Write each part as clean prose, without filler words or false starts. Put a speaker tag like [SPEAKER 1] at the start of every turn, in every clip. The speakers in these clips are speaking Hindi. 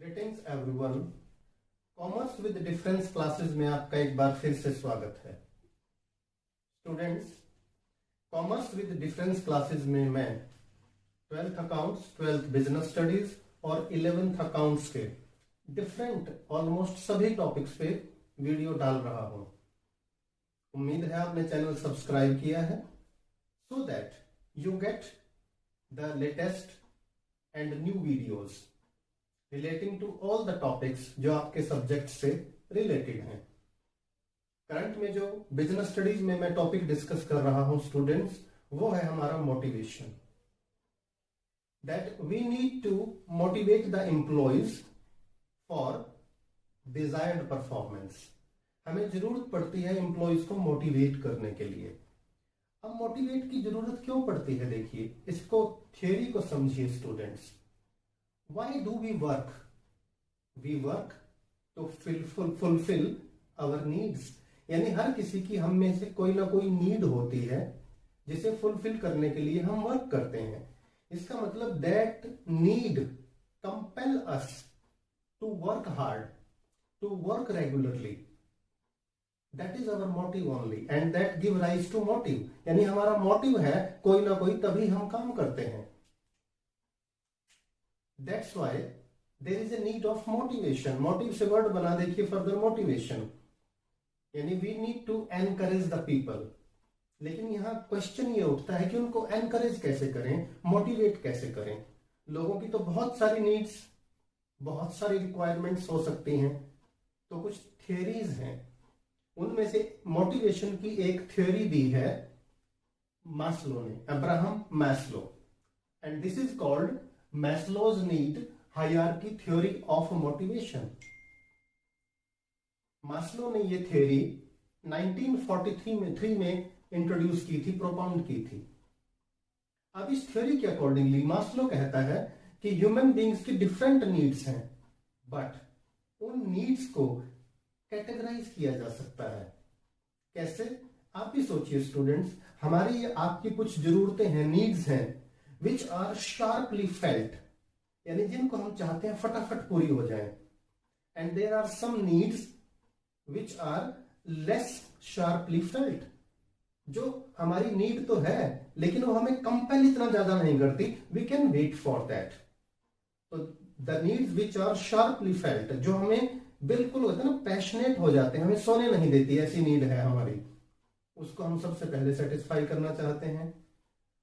[SPEAKER 1] Greetings everyone. Commerce with difference classes में आपका एक बार फिर से स्वागत है। Students, commerce with difference classes में मैं 12th accounts, 12th business studies और 11th अकाउंट्स के डिफरेंट ऑलमोस्ट सभी टॉपिक्स पे वीडियो डाल रहा हूं। उम्मीद है आपने चैनल सब्सक्राइब किया है so that you get the latest and new videos relating to all the topics जो आपके सब्जेक्ट से रिलेटेड हैं। करंट में जो बिजनेस स्टडीज में मैं टॉपिक डिस्कस कर रहा हूं स्टूडेंट्स, वो है हमारा motivation. That we need to motivate the employees for desired performance. हमें जरूरत पड़ती है एम्प्लॉयज को मोटिवेट करने के लिए। अब मोटिवेट की जरूरत क्यों पड़ती है, देखिए इसको, थियोरी को समझिए students. Why do we work? We work to fulfill our needs। यानी हर किसी की हम में से कोई ना कोई नीड होती है जिसे फुलफिल करने के लिए हम वर्क करते हैं। इसका मतलब that need compel us to work hard, to work regularly. That is our motive only and that give rise to motive. यानी हमारा मोटिव है कोई ना कोई, तभी हम काम करते हैं। That's why there is a need of motivation। Motive से वर्ड बना देखिए फर्दर मोटिवेशन, यानी we need to encourage the people। लेकिन यहाँ क्वेश्चन ये उठता है कि उनको एनकरेज कैसे करें, मोटिवेट कैसे करें। लोगों की तो बहुत सारी नीड्स, बहुत सारी रिक्वायरमेंट्स हो सकती हैं, तो कुछ थियरीज हैं। उनमें से मोटिवेशन की एक थ्योरी दी है मास्लो ने, Abraham Maslow, and this is called Maslow's need hierarchy theory of motivation। Maslow ने ये थ्योरी 1943 में इंट्रोड्यूस की थी, प्रोपाउंड की थी। अब इस थ्योरी के अकॉर्डिंगली मास्लो कहता है कि ह्यूमन बीइंग्स की डिफरेंट नीड्स हैं, बट उन नीड्स को कैटेगराइज किया जा सकता है। कैसे, आप भी सोचिए स्टूडेंट्स। हमारी आपकी कुछ जरूरतें हैं, नीड्स हैं which are sharply felt, यानी जिनको हम चाहते हैं फटाफट पूरी हो जाए। and there are some needs which are less sharply felt, जो हमारी नीड तो है लेकिन वो हमें कंपेल इतना ज्यादा नहीं करती, we can wait for that। तो the needs which are sharply felt, जो हमें बिल्कुल होता है ना, पैशनेट हो जाते हैं, हमें सोने नहीं देती, ऐसी नीड है हमारी, उसको हम सबसे पहले सेटिस्फाई करना चाहते हैं।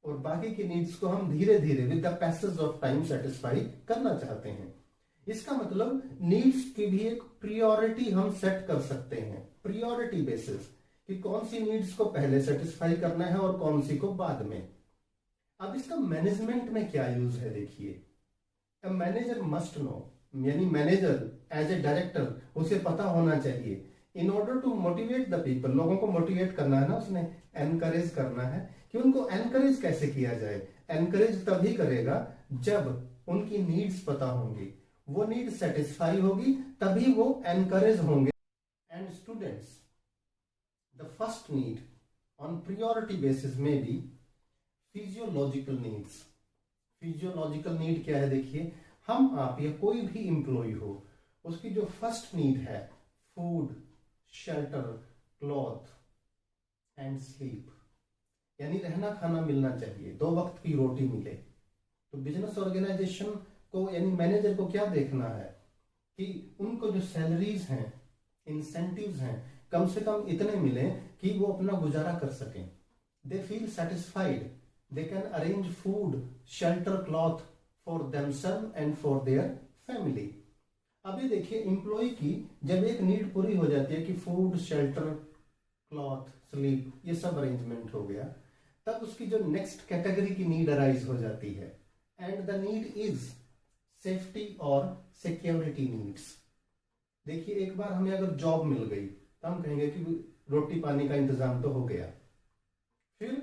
[SPEAKER 1] और बाकी की नीड्स को हम धीरे धीरे with the passage of time satisfy करना चाहते हैं। इसका मतलब नीड्स की भी एक प्रियोरिटी हम सेट कर सकते हैं, प्रियोरिटी बेसिस, कि कौन सी नीड्स को पहले सेटिस्फाई करना है और कौन सी को बाद में। अब इसका मैनेजमेंट में क्या यूज है, देखिए। अ मैनेजर मस्ट नो, यानी मैनेजर एज ए डायरेक्टर उसे पता होना चाहिए, in order to motivate the people, लोगों को मोटिवेट करना है ना, उसने एनकरेज करना है, कि उनको एनकरेज कैसे किया जाए। एनकरेज तभी करेगा जब उनकी नीड्स पता होंगी, वो नीड सेटिस्फाई होगी, तभी वो एनकरेज होंगे। And students, the first need on priority basis में भी फिजियोलॉजिकल नीड्स। फिजियोलॉजिकल नीड क्या है, देखिए, हम आप या कोई भी एम्प्लॉय हो, उसकी जो फर्स्ट नीड है food, shelter, cloth and sleep, यानी रहना खाना मिलना चाहिए, 2 वक्त की रोटी मिले। तो बिजनेस ऑर्गेनाइजेशन को, यानी मैनेजर को क्या देखना है कि उनको जो सैलरीज हैं, इंसेंटिव्स हैं, कम से कम इतने मिले कि वो अपना गुजारा कर सकें। They feel satisfied, they can arrange food, shelter, cloth for themselves and for their family. अभी देखिए, एम्प्लॉय की जब एक नीड पूरी हो जाती है कि फूड, शेल्टर, क्लॉथ, स्लीप, ये सब अरेंजमेंट हो गया, तब उसकी जो नेक्स्ट कैटेगरी की नीड अराइज हो जाती है, and the need is safety और सिक्योरिटी नीड्स। देखिए, एक बार हमें अगर जॉब मिल गई तो हम कहेंगे कि रोटी पानी का इंतजाम तो हो गया। फिर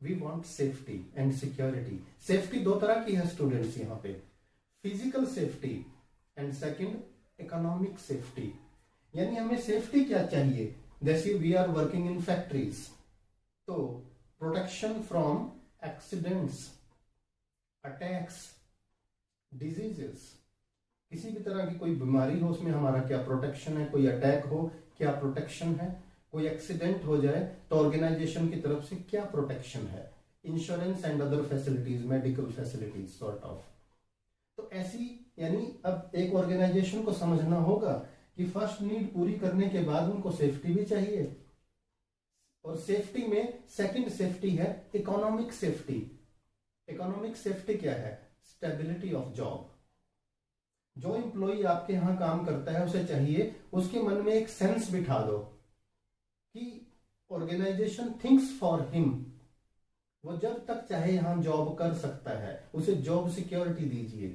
[SPEAKER 1] we want safety and security. Safety 2 तरह की है स्टूडेंट्स यहाँ पे, physical safety and second economic safety. यानी हमें सेफ्टी क्या चाहिए, जैसे we are working in factories, तो protection from accidents, attacks, diseases, किसी भी तरह की कोई बीमारी हो उसमें हमारा क्या प्रोटेक्शन है, कोई अटैक हो क्या प्रोटेक्शन है, कोई एक्सीडेंट हो जाए तो ऑर्गेनाइजेशन की तरफ से क्या प्रोटेक्शन है, insurance and other facilities, medical facilities sort of. तो ऐसी यानी अब एक ऑर्गेनाइजेशन को समझना होगा कि फर्स्ट नीड पूरी करने के बाद उनको सेफ्टी भी चाहिए, और सेफ्टी में सेकंड सेफ्टी है इकोनॉमिक सेफ्टी। इकोनॉमिक सेफ्टी क्या है? Stability of job. जो एम्प्लॉय आपके यहां काम करता है उसे चाहिए उसके मन में एक सेंस बिठा दो कि ऑर्गेनाइजेशन थिंक्स फॉर हिम, वो जब तक चाहे यहां जॉब कर सकता है, उसे जॉब सिक्योरिटी दीजिए।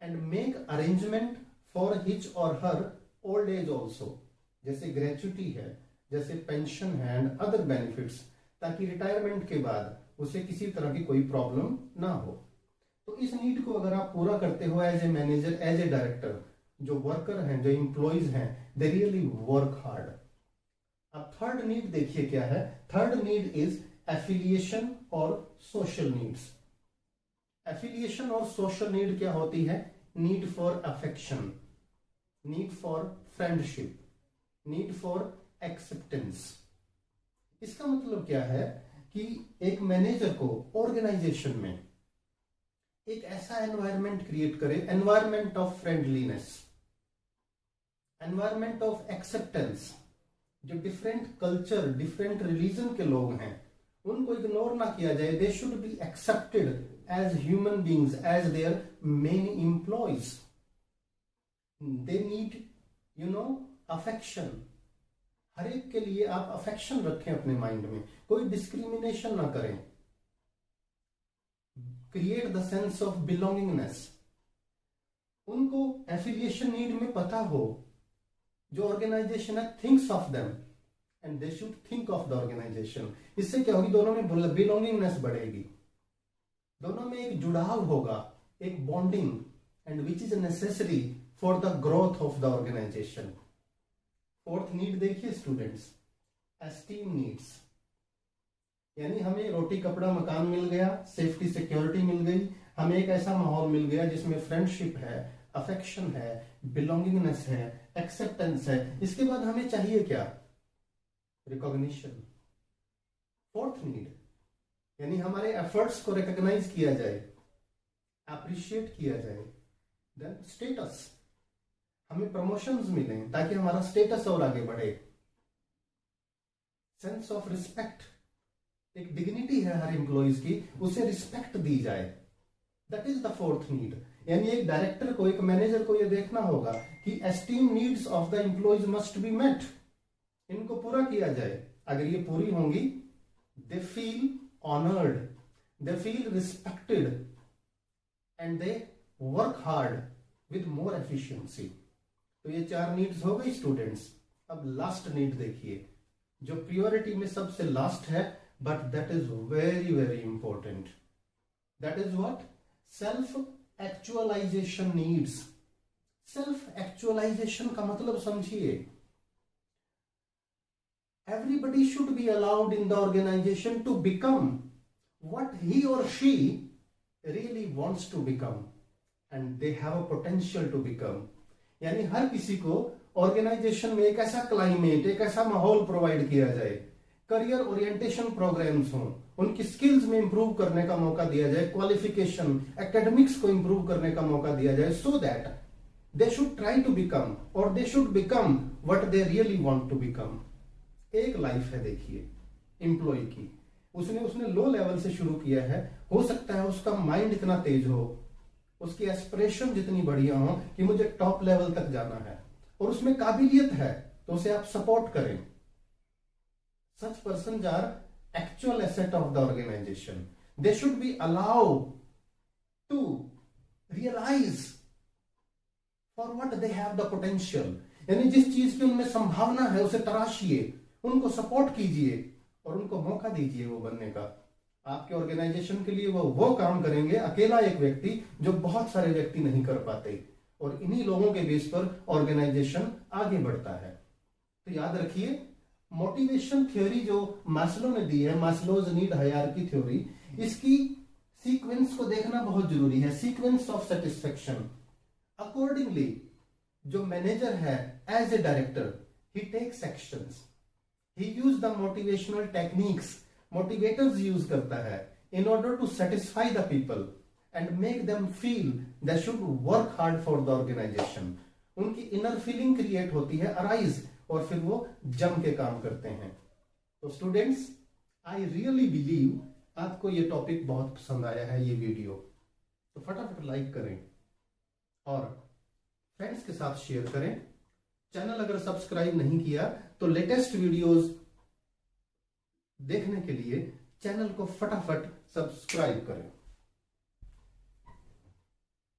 [SPEAKER 1] And make arrangement for his और हर ओल्ड एज ऑल्सो, जैसे ग्रेचुटी है, जैसे पेंशन है एंड अदर बेनिफिट्स, ताकि रिटायरमेंट के बाद उसे किसी तरह की कोई प्रॉब्लम ना हो। तो इस नीड को अगर आप पूरा करते हो as a manager, as a director, जो वर्कर हैं, जो एम्प्लॉयज हैं, दे रियली वर्क हार्ड। अब थर्ड नीड देखिए क्या है। थर्ड नीड इज एफिलिएशन और सोशल नीड्स। एफिलिएशन और सोशल नीड क्या होती है? Need for affection, need for friendship, need for acceptance. इसका मतलब क्या है कि एक मैनेजर को ऑर्गेनाइजेशन में एक ऐसा एनवायरनमेंट क्रिएट करे, environment of friendliness, environment of acceptance. जो डिफरेंट कल्चर, डिफरेंट रिलीजन के लोग हैं उनको इग्नोर ना किया जाए। They should be accepted as human beings, as their main employees. They need affection. हर एक के लिए आप अफेक्शन रखें अपने माइंड में, कोई डिस्क्रिमिनेशन ना करें। Create the sense of belongingness. उनको एफिलिएशन नीड में पता हो, जो ऑर्गेनाइजेशन है thinks of them and they should think of the organisation. इससे क्या होगी? दोनों में बिलोंगिंगनेस बढ़ेगी, दोनों में एक जुड़ाव होगा, एक bonding, and which is necessary for the growth of the organisation. Fourth need देखिए स्टूडेंट्स, एस्टीम नीड्स। यानी हमें रोटी कपड़ा मकान मिल गया, सेफ्टी सिक्योरिटी मिल गई, हमें एक ऐसा माहौल मिल गया जिसमें फ्रेंडशिप है, अफेक्शन है, बिलोंगिंगनेस है, एक्सेप्टेंस है। इसके बाद हमें चाहिए क्या? रिकॉग्निशन। फोर्थ नीड यानी हमारे एफर्ट्स को रिकॉग्नाइज किया जाए, अप्रिशिएट किया जाए। देन स्टेटस, हमें प्रमोशंस मिले ताकि हमारा स्टेटस और आगे बढ़े। सेंस ऑफ रिस्पेक्ट, एक डिग्निटी है हर एम्प्लॉइज की, उसे रिस्पेक्ट दी जाए। That is the fourth need. यानी एक डायरेक्टर को, एक मैनेजर को यह देखना होगा कि esteem needs of the employees must be met. इनको पूरा किया जाए। अगर ये पूरी होंगी, they feel honoured, they feel respected and they work hard with more efficiency. तो ये चार नीड्स हो गई स्टूडेंट्स। अब लास्ट नीड देखिए, जो प्रियोरिटी में सबसे लास्ट है, but that is very very important. That is what? Self actualisation needs. Self actualisation का मतलब समझिए, everybody should be allowed in the organization to become what he or she really wants to become and they have a potential to become। यानी हर किसी को ऑर्गेनाइजेशन में एक ऐसा क्लाइमेट, एक ऐसा माहौल प्रोवाइड किया जाए, करियर ओरिएंटेशन प्रोग्राम्स हों, उनकी स्किल्स में इंप्रूव करने का मौका दिया जाए, क्वालिफिकेशन, एकेडमिक्स को इंप्रूव करने का मौका दिया जाए, so that they should try to become और they should become what they really want to become. एक लाइफ है देखिए एम्प्लॉय की, उसने लो लेवल से शुरू किया है। हो सकता है उसका माइंड इतना तेज हो, उसकी एस्पिरेशन जितनी बढ़िया हो कि मुझे टॉप लेवल तक जाना है, और उसमें काबिलियत है, तो उसे आप सपोर्ट करें। Such persons are actual asset of the organisation. They should be allowed to realise for what they have the potential. यानी जिस चीज की उनमें संभावना है उसे तराशिए, उनको सपोर्ट कीजिए और उनको मौका दीजिए वो बनने का। आपके ऑर्गेनाइजेशन के लिए वो काम करेंगे अकेला एक व्यक्ति, जो बहुत सारे व्यक्ति नहीं कर पाते, और इन्हीं लोगों के बेस पर ऑर्गेनाइजेशन आगे बढ़ता है। तो याद रखिए, मोटिवेशन थ्योरी जो मास्लो ने दी है, मास्लोज नीड हायरार्की थ्योरी, इसकी सीक्वेंस को देखना बहुत जरूरी है। Sequence of satisfaction. अकॉर्डिंगली जो मैनेजर है as a director, he takes actions, he use the motivational techniques, motivators use करता है in order to satisfy the people and make them feel they should work hard for the organisation. उनकी इनर फीलिंग क्रिएट होती है, अराइज, और फिर वो जम के काम करते हैं। तो स्टूडेंट्स, आई रियली बिलीव आपको ये टॉपिक बहुत पसंद आया है, ये वीडियो। तो फटाफट लाइक करें और फ्रेंड्स के साथ शेयर करें। चैनल अगर सब्सक्राइब नहीं किया तो लेटेस्ट वीडियोस देखने के लिए चैनल को फटाफट सब्सक्राइब करें।